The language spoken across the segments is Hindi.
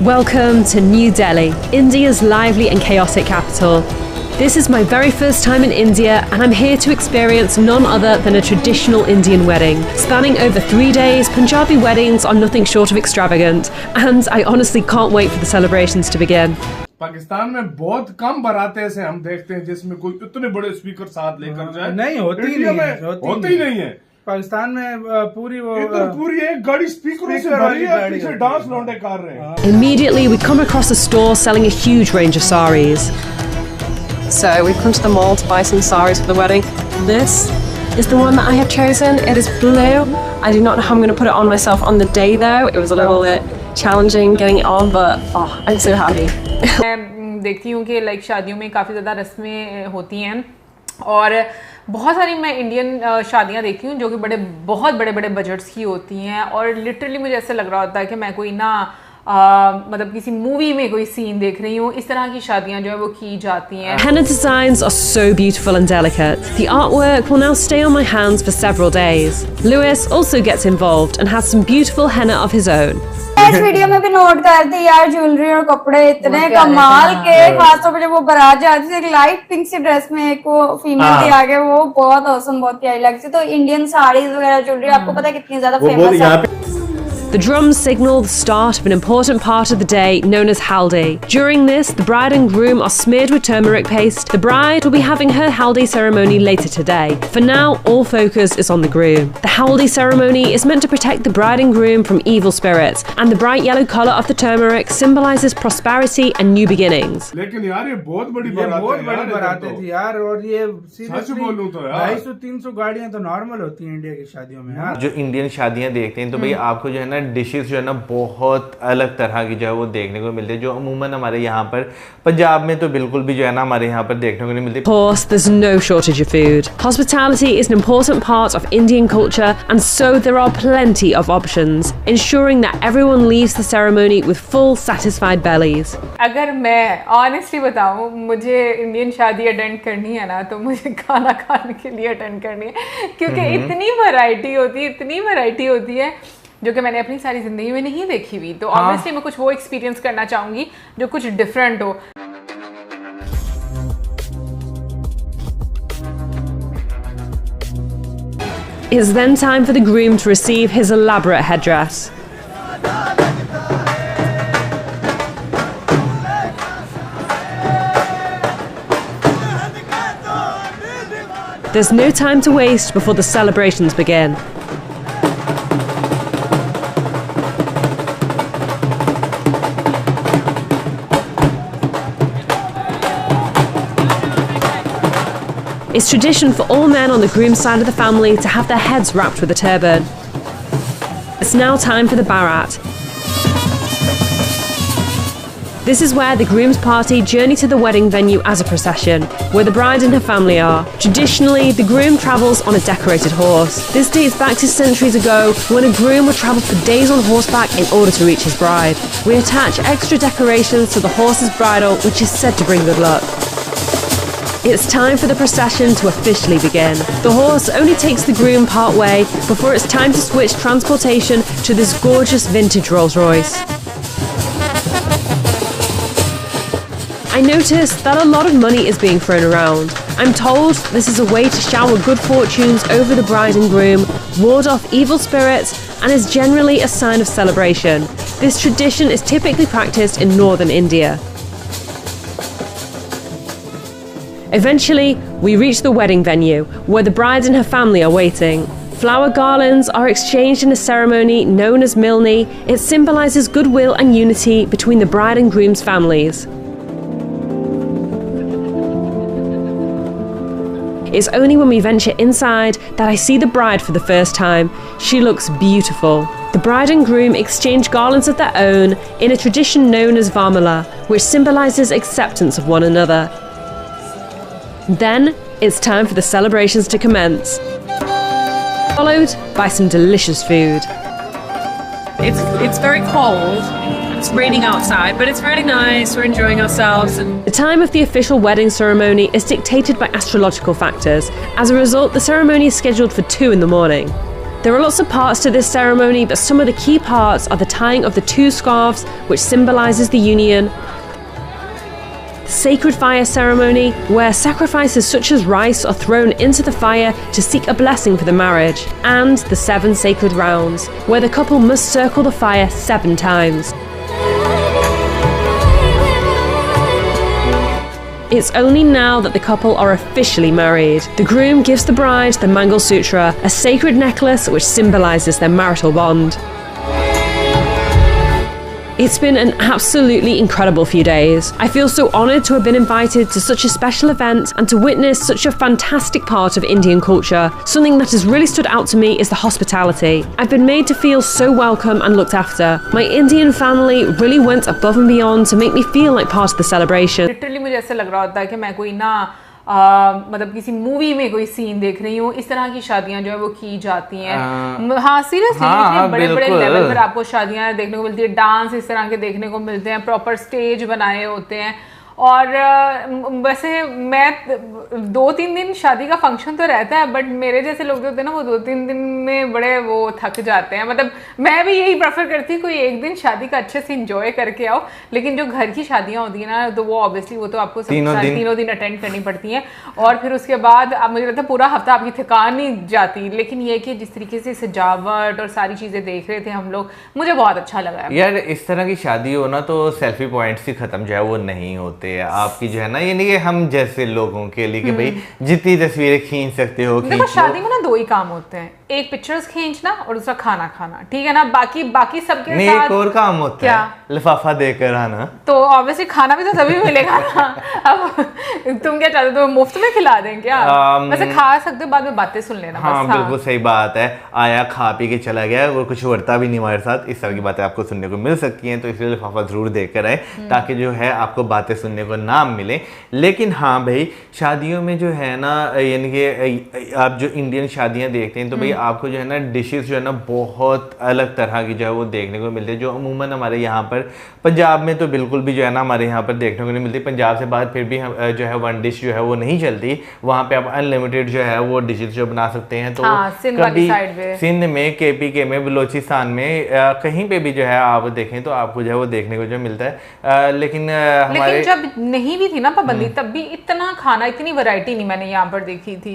Welcome to New Delhi, India's lively and chaotic capital. This is my very first time in India and I'm here to experience none other than a traditional Indian wedding. Spanning over 3 days, Punjabi weddings are nothing short of extravagant and I honestly can't wait for the celebrations to begin. Pakistan में बहुत कम बारातें ऐसे हम देखते हैं जिसमें कोई इतने बड़े स्पीकर साथ लेकर जाए। नहीं होती ही नहीं है। पाकिस्तान में पूरी एक गाड़ी स्पीकरों से भरी है, पीछे डांस लौंडे कर रहे हैं। Immediately we come across a store selling a huge range of saris. So we've come to the mall to buy some saris for the wedding. This is the one that I have chosen. It is blue. I do not know how I'm going to put it on myself on the day though. It was a little bit challenging getting it on, but I'm so happy. मैं देखती हूँ कि लाइक शादियों में काफ़ी ज़्यादा रस्में होती हैं और बहुत सारी मैं इंडियन शादियाँ देखती हूँ जो कि बहुत बड़े बड़े बजट्स की होती हैं और लिटरली मुझे ऐसा लग रहा होता है कि मैं कोई ना मतलब किसी मूवी में कोई सीन देख रही हूँ। इस तरह की शादियाँ जो है वो की जाती हैं। Henna designs are so beautiful and delicate. The artwork will now stay on my hands for several days. Lewis also gets involved and has some beautiful henna of his own. इस वीडियो में भी नोट करती यार, ज्वेलरी और कपड़े इतने कमाल के, खासतौर पर जब वो बारात जाती थी एक लाइट पिंक सी ड्रेस में, एक वो फीमेल थी आगे, वो बहुत औसम, बहुत प्यारी लगती थी। तो इंडियन साड़ीज वगैरह ज्वेलरी आपको पता है कितनी ज्यादा फेमस है। The drums signal the start of an important part of the day known as haldi. During this, the bride and groom are smeared with turmeric paste. The bride will be having her haldi ceremony later today. For now, all focus is on the groom. The haldi ceremony is meant to protect the bride and groom from evil spirits, and the bright yellow colour of the turmeric symbolises prosperity and new beginnings. लेकिन यार ये बहुत बड़ी बारातें थी यार, और ये 250-300 गाड़ियां तो नॉर्मल होती हैं इंडिया की शादियों में यार। जो इंडियन शादियां देखते हैं तो भाई आपको जो है ना डिशेस जो है ना बहुत अलग तरह की जो है वो देखने को मिलती है, जो अमूमन हमारे यहाँ पर पंजाब में तो बिल्कुल भी जो है ना हमारे यहाँ पर देखने को नहीं मिलती। Of course, there's no shortage of food. Hospitality is an important part of Indian culture, and so there are plenty of options, ensuring that everyone leaves the ceremony with full, satisfied bellies. अगर मैं ऑनेस्टली बताऊँ, मुझे इंडियन शादी अटेंड करनी है ना तो मुझे खाना खाने के लिए अटेंड करनी है, क्योंकि इतनी वैरायटी होती है जो कि मैंने अपनी सारी जिंदगी में नहीं देखी हुई। तो ऑब्वियसली मैं कुछ वो एक्सपीरियंस करना चाहूंगी जो कुछ डिफरेंट हो। It's then time for the groom to receive his elaborate headdress. There's no time to waste before the celebrations begin. It's tradition for all men on the groom's side of the family to have their heads wrapped with a turban. It's now time for the Bharat. This is where the groom's party journey to the wedding venue as a procession, where the bride and her family are. Traditionally, the groom travels on a decorated horse. This dates back to centuries ago, when a groom would travel for days on horseback in order to reach his bride. We attach extra decorations to the horse's bridle, which is said to bring good luck. It's time for the procession to officially begin. The horse only takes the groom part way before it's time to switch transportation to this gorgeous vintage Rolls Royce. I noticed that a lot of money is being thrown around. I'm told this is a way to shower good fortunes over the bride and groom, ward off evil spirits, and is generally a sign of celebration. This tradition is typically practiced in northern India. Eventually, we reach the wedding venue, where the bride and her family are waiting. Flower garlands are exchanged in a ceremony known as Milni. It symbolises goodwill and unity between the bride and groom's families. It's only when we venture inside that I see the bride for the first time. She looks beautiful. The bride and groom exchange garlands of their own in a tradition known as Varmala, which symbolises acceptance of one another. Then, it's time for the celebrations to commence, followed by some delicious food. It's very cold. It's raining outside, but it's really nice. We're enjoying ourselves. The time of the official wedding ceremony is dictated by astrological factors. As a result, the ceremony is scheduled for 2 in the morning. There are lots of parts to this ceremony, but some of the key parts are the tying of the 2 scarves, which symbolises the union, the sacred fire ceremony, where sacrifices such as rice are thrown into the fire to seek a blessing for the marriage, and the 7 sacred rounds, where the couple must circle the fire 7 times. It's only now that the couple are officially married. The groom gives the bride the Mangal Sutra, a sacred necklace which symbolises their marital bond. It's been an absolutely incredible few days. I feel so honoured to have been invited to such a special event and to witness such a fantastic part of Indian culture. Something that has really stood out to me is the hospitality. I've been made to feel so welcome and looked after. My Indian family really went above and beyond to make me feel like part of the celebration. Literally मुझे ऐसा लग रहा होता है कि मैं कोई ना मतलब किसी मूवी में कोई सीन देख रही हूँ। इस तरह की शादियां जो है वो की जाती हैं। हाँ सीरियसली, इतने बड़े बड़े लेवल पर आपको शादियां देखने को मिलती है, डांस इस तरह के देखने को मिलते हैं, प्रॉपर स्टेज बनाए होते हैं। और वैसे मैं 2-3 दिन शादी का फंक्शन तो रहता है, बट मेरे जैसे लोग जो होते हैं ना वो 2-3 दिन में बड़े वो थक जाते हैं। मतलब मैं भी यही प्रेफर करती हूँ कोई एक दिन शादी का अच्छे से इंजॉय करके आओ, लेकिन जो घर की शादियाँ होती है ना तो वो ऑब्वियसली वो तो आपको तीनों दिन अटेंड करनी पड़ती हैं, और फिर उसके बाद अब मुझे लगता है पूरा हफ्ता आपकी थकान नहीं जाती। लेकिन ये कि जिस तरीके से सजावट और सारी चीज़ें देख रहे थे हम लोग, मुझे बहुत अच्छा लगा यार। इस तरह की शादी हो ना तो सेल्फी पॉइंट्स ही खत्म जो है वो नहीं होते आपकी जो है ना, यानी कि हम जैसे लोगों के लिए कि भाई जितनी तस्वीरें खींच सकते हो देखो शादी में ना 2 ही काम होते हैं, एक पिक्चर्स खींचना और दूसरा खाना खाना, ठीक है ना। बाकी सबके नहीं साथ एक और काम होता है, लिफाफा देकर आना। तो ऑब्वियसली खाना भी तो सभी मिलेगा ना। अब तुम क्या चाहते हो, मुफ्त में खिला दें क्या? वैसे खा सकते हो, बाद में बातें सुन लेना। हाँ बिल्कुल सही बात है, आया खा पी के चला गया और कुछ वर्ता भी नहीं हमारे साथ, इस तरह की बातें आपको सुनने को मिल सकती हैं। तो इसलिए लिफाफा जरूर देकर आए ताकि जो है आपको बातें सुनने को ना मिले। लेकिन हाँ भाई शादियों में जो है ना, यानी कि आप जो इंडियन शादियाँ देखते हैं तो भाई आपको जो है ना डिशेस जो है ना बहुत अलग तरह की जो है वो देखने को मिलती है, जो अमूमन हमारे यहाँ पर पंजाब में तो बिल्कुल भी जो है ना हमारे यहाँ पर देखने को नहीं मिलती। पंजाब से बाहर फिर भी हम जो है 1 डिश जो है वो नहीं चलती, वहाँ पे आप अनलिमिटेड जो है वो डिशेस जो बना सकते हैं। तो कभी सिंध में, KPK में, बलोचिस्तान में कहीं पे भी जो है आप देखें तो आपको जो है वो देखने को जो मिलता है। लेकिन हमारे जब नहीं भी थी ना पाबंदी तब भी इतना खाना, इतनी वैरायटी नहीं मैंने यहाँ पर देखी थी।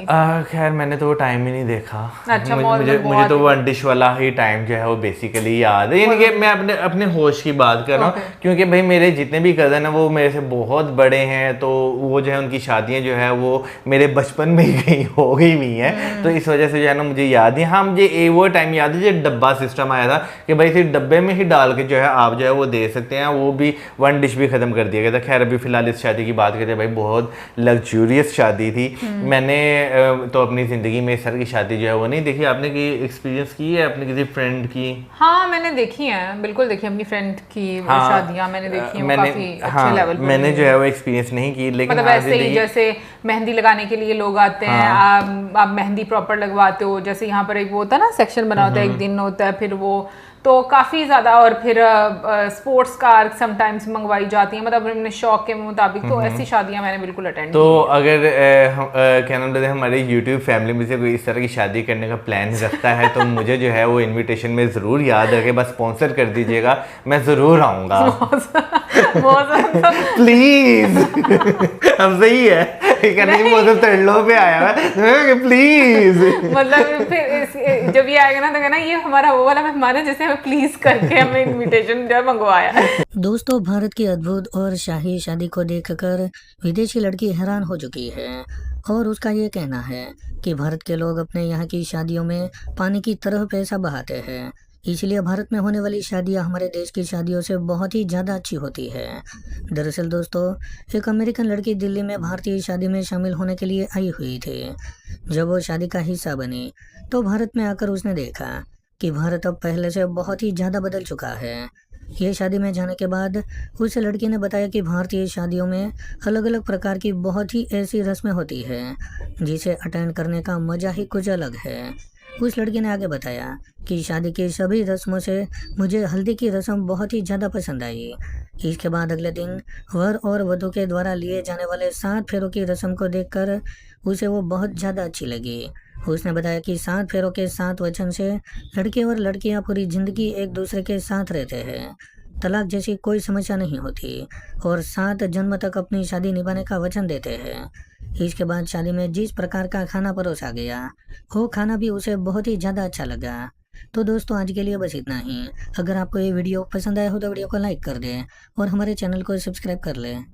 खैर मैंने तो वो टाइम ही नहीं देखा। अच्छा, मुझे तो 1 डिश वाला ही टाइम जो है वो बेसिकली याद है, यानी कि मैं अपने होश की बात कर रहा हूँ। क्योंकि भाई मेरे जितने भी कज़न हैं वो मेरे से बहुत बड़े हैं, तो वो जो है उनकी शादियाँ जो है वो मेरे बचपन में ही हो गई हुई हैं, तो इस वजह से जो है ना मुझे याद है। हाँ मुझे वो टाइम याद है जब डब्बा सिस्टम आया था कि भाई सिर्फ डब्बे में ही डाल के जो है आप जो है वो दे सकते हैं, वो भी 1 डिश भी ख़त्म कर दिया गया था। खैर अभी फ़िलहाल इस शादी की बात करते हैं, भाई बहुत लग्जूरियस शादी थी। मैंने तो अपनी ज़िंदगी में इस तरह की शादी जो है वो नहीं देखी। आपने की एक्सपीरियंस की है अपने किसी फ्रेंड की? हाँ मैंने देखी है, बिल्कुल देखी, अपनी फ्रेंड की शादियाँ मैंने देखी हैं, काफी अच्छे लेवल पर। मैंने जो है वो एक्सपीरियंस नहीं की, लेकिन मतलब ऐसे ही जैसे मेहंदी लगाने के लिए लोग आते हैं, आप मेहंदी प्रॉपर लगवाते हो, जैसे यहाँ पर एक वो होता है ना सेक्शन बना होता है, एक दिन होता है, फिर वो तो काफ़ी ज़्यादा। और फिर स्पोर्ट्स कार समटाइम्स मंगवाई जाती हैं, मतलब अपने शौक के मुताबिक। तो ऐसी शादियां मैंने बिल्कुल अटेंड तो अगर क्या नाम लेते हैं हमारे यूट्यूब फैमिली में से कोई इस तरह की शादी करने का प्लान रखता है तो मुझे जो है वो इनविटेशन में ज़रूर याद रखे, बस स्पॉन्सर कर दीजिएगा, मैं ज़रूर आऊँगा प्लीज़। अब सही है तड़लों पे आया है प्लीज। मतलब फिर जब ये आएगा ना तो कहना ये हमारा वो वाला मेहमान है जिसे हमें प्लीज करके हमें इनविटेशन जो मंगवाया है। दोस्तों भारत की अद्भुत और शाही शादी को देखकर विदेशी लड़की हैरान हो चुकी है और उसका ये कहना है कि भारत के लोग अपने यहाँ की शादियों में पानी की तरह पैसा बहाते हैं, इसलिए भारत में होने वाली शादियाँ हमारे देश की शादियों से बहुत ही ज़्यादा अच्छी होती है। दरअसल दोस्तों एक अमेरिकन लड़की दिल्ली में भारतीय शादी में शामिल होने के लिए आई हुई थी। जब वो शादी का हिस्सा बनी तो भारत में आकर उसने देखा कि भारत अब पहले से बहुत ही ज़्यादा बदल चुका है। ये शादी में जाने के बाद उस लड़की ने बताया कि भारतीय शादियों में अलग अलग प्रकार की बहुत ही ऐसी रस्में होती है जिसे अटेंड करने का मज़ा ही कुछ अलग है। उस लड़की ने आगे बताया कि शादी की सभी रस्मों से मुझे हल्दी की रस्म बहुत ही ज़्यादा पसंद आई। इसके बाद अगले दिन वर और वधू के द्वारा लिए जाने वाले 7 फेरों की रस्म को देखकर उसे वो बहुत ज़्यादा अच्छी लगी। उसने बताया कि 7 फेरों के 7 वचन से लड़के और लड़कियां पूरी ज़िंदगी एक दूसरे के साथ रहते हैं, तलाक जैसी कोई समस्या नहीं होती और 7 जन्म तक अपनी शादी निभाने का वचन देते हैं। इसके बाद शादी में जिस प्रकार का खाना परोसा गया वो खाना भी उसे बहुत ही ज़्यादा अच्छा लगा। तो दोस्तों आज के लिए बस इतना ही। अगर आपको ये वीडियो पसंद आया हो तो वीडियो को लाइक कर दें और हमारे चैनल को सब्सक्राइब कर लें।